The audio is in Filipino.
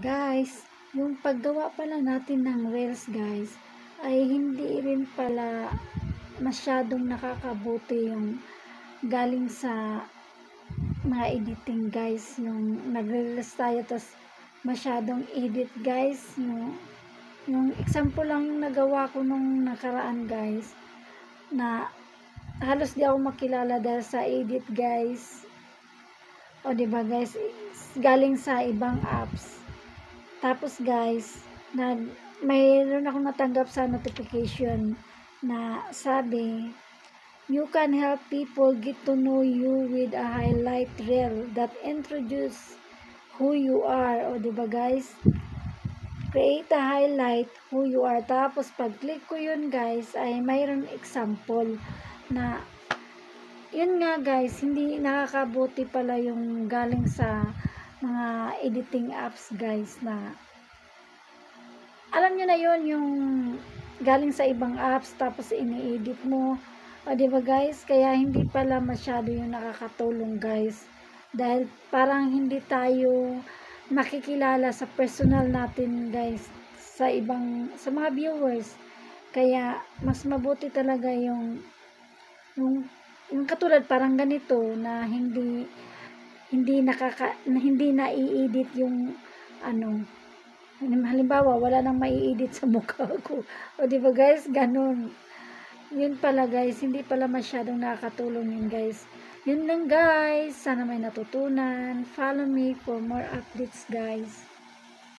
Guys, yung paggawa pala natin ng reels guys, ay hindi rin pala masyadong nakakabuti yung galing sa mga editing guys. Yung nagre-reels tayo tas masyadong edit guys. Yung example lang yung nagawa ko nung nakaraan guys, na halos di ako makilala dahil sa edit guys. O diba guys, galing sa ibang apps. Tapos guys, mayroon akong natanggap sa notification na sabi, you can help people get to know you with a highlight reel that introduce who you are. O diba guys, create a highlight who you are. Tapos pag click ko yun guys, ay mayroon example na yun nga guys, hindi nakakabuti pala yung galing sa mga editing apps guys, na alam nyo na yun, yung galing sa ibang apps tapos ini-edit mo. O diba guys, kaya hindi pala masyado yung nakakatulong guys, dahil parang hindi tayo makikilala sa personal natin guys sa mga viewers. Kaya mas mabuti talaga yung katulad parang ganito na hindi na-i-edit yung halimbawa wala nang mai-edit sa mukha ko. O diba guys, ganun. Yun pala guys, hindi pala masyadong nakakatulong yun guys. Yun lang guys, sana may natutunan. Follow me for more updates guys.